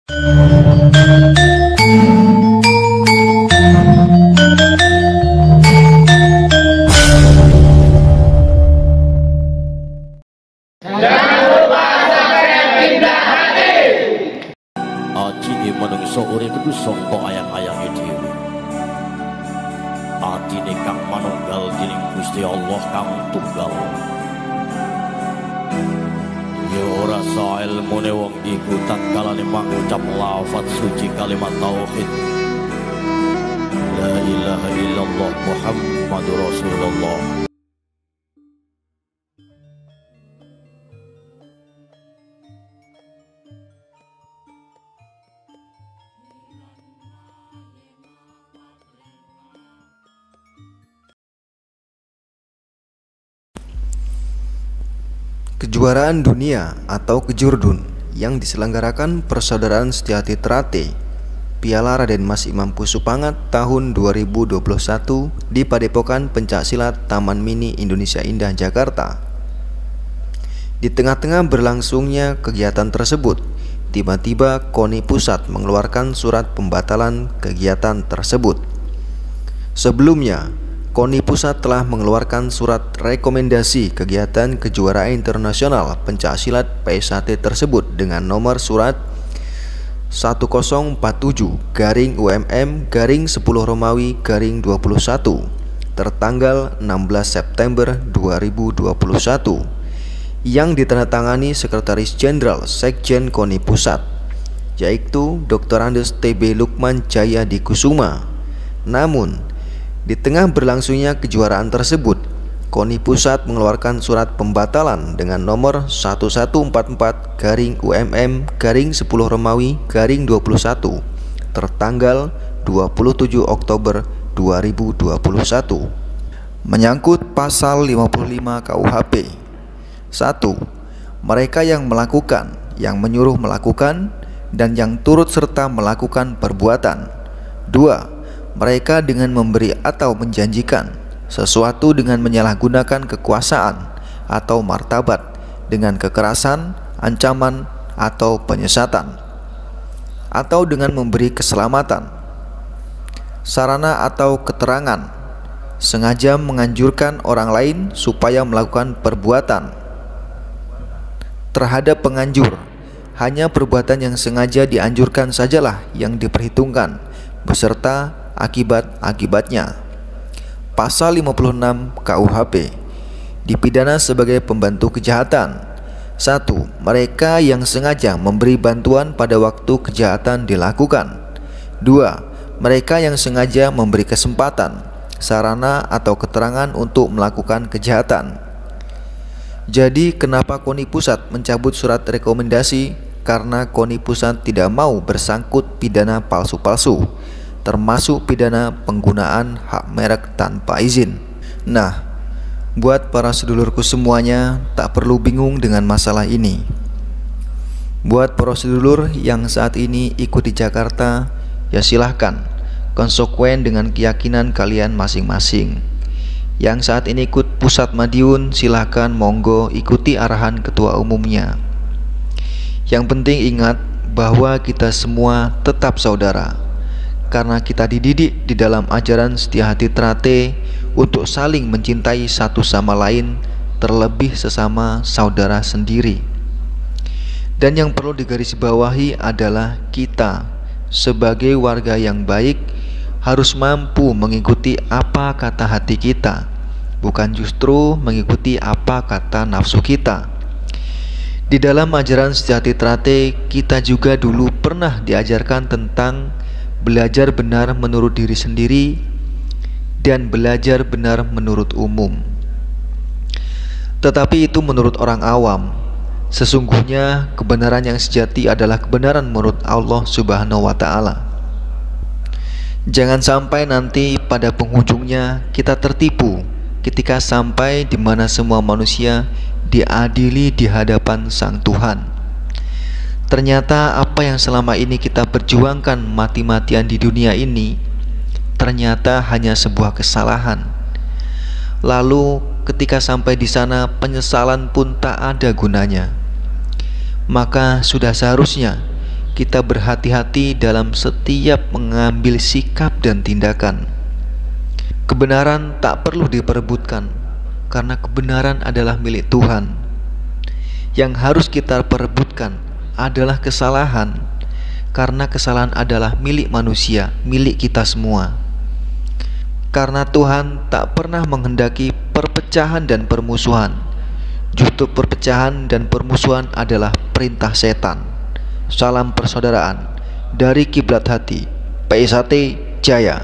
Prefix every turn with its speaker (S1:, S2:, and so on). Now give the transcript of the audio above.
S1: Ajine manungsa urip iku sangka ayang-ayange dhewe. Atine kang manunggal dening Gusti Allah kang tunggal. Ya ora sa ilmune wong iku tatkalane mangucap lafaz suci kalimat tauhid. La ilaha illallah Muhammadur Rasulullah.
S2: Kejuaraan dunia atau Kejurdun yang diselenggarakan Persaudaraan Setia-Hati Trate Piala Raden Mas Imam Pusupangat tahun 2021 di Padepokan Pencaksilat Taman Mini Indonesia Indah Jakarta. Di tengah-tengah berlangsungnya kegiatan tersebut, tiba-tiba KONI Pusat mengeluarkan surat pembatalan kegiatan tersebut. Sebelumnya, KONI Pusat telah mengeluarkan surat rekomendasi kegiatan kejuaraan internasional pencaksilat PSHT tersebut dengan nomor surat 1047/UMM/10 Romawi 21 tertanggal 16 September 2021 yang ditandatangani Sekretaris Jenderal Sekjen KONI Pusat, yaitu Dr. Andes TB Lukman Jayadi Kusuma. Namun, di tengah berlangsungnya kejuaraan tersebut, KONI Pusat mengeluarkan surat pembatalan dengan nomor 1144/UMM/10 Romawi 21 tertanggal 27 Oktober 2021 menyangkut pasal 55 KUHP. 1. Mereka yang melakukan, yang menyuruh melakukan, dan yang turut serta melakukan perbuatan. 2. Mereka dengan memberi atau menjanjikan sesuatu dengan menyalahgunakan kekuasaan atau martabat dengan kekerasan, ancaman, atau penyesatan, atau dengan memberi keselamatan, sarana atau keterangan, sengaja menganjurkan orang lain supaya melakukan perbuatan terhadap penganjur. Hanya perbuatan yang sengaja dianjurkan sajalah yang diperhitungkan beserta akibat-akibatnya. Pasal 56 KUHP dipidana sebagai pembantu kejahatan. 1. Mereka yang sengaja memberi bantuan pada waktu kejahatan dilakukan. 2. Mereka yang sengaja memberi kesempatan, sarana atau keterangan untuk melakukan kejahatan. Jadi kenapa KONI Pusat mencabut surat rekomendasi? Karena KONI Pusat tidak mau bersangkut pidana palsu-palsu, termasuk pidana penggunaan hak merek tanpa izin. Nah, buat para sedulurku semuanya, tak perlu bingung dengan masalah ini. Buat para sedulur yang saat ini ikut di Jakarta, ya silahkan, konsekuen dengan keyakinan kalian masing-masing. Yang saat ini ikut Pusat Madiun, silahkan monggo ikuti arahan ketua umumnya. Yang penting ingat bahwa kita semua tetap saudara, karena kita dididik di dalam ajaran Setia-Hati Trate untuk saling mencintai satu sama lain, terlebih sesama saudara sendiri. Dan yang perlu digarisbawahi adalah kita sebagai warga yang baik harus mampu mengikuti apa kata hati kita, bukan justru mengikuti apa kata nafsu kita. Di dalam ajaran Setia-Hati Trate, kita juga dulu pernah diajarkan tentang belajar benar menurut diri sendiri dan belajar benar menurut umum. Tetapi itu menurut orang awam. Sesungguhnya kebenaran yang sejati adalah kebenaran menurut Allah Subhanahu wa Ta'ala. Jangan sampai nanti pada penghujungnya kita tertipu ketika sampai di mana semua manusia diadili di hadapan Sang Tuhan. Ternyata apa yang selama ini kita perjuangkan mati-matian di dunia ini ternyata hanya sebuah kesalahan. Lalu ketika sampai di sana penyesalan pun tak ada gunanya. Maka sudah seharusnya kita berhati-hati dalam setiap mengambil sikap dan tindakan. Kebenaran tak perlu diperebutkan, karena kebenaran adalah milik Tuhan. Yang harus kita perebutkan adalah kesalahan, karena kesalahan adalah milik manusia, milik kita semua. Karena Tuhan tak pernah menghendaki perpecahan dan permusuhan. Justru perpecahan dan permusuhan adalah perintah setan. Salam persaudaraan dari Kiblat Hati, PSAT Jaya.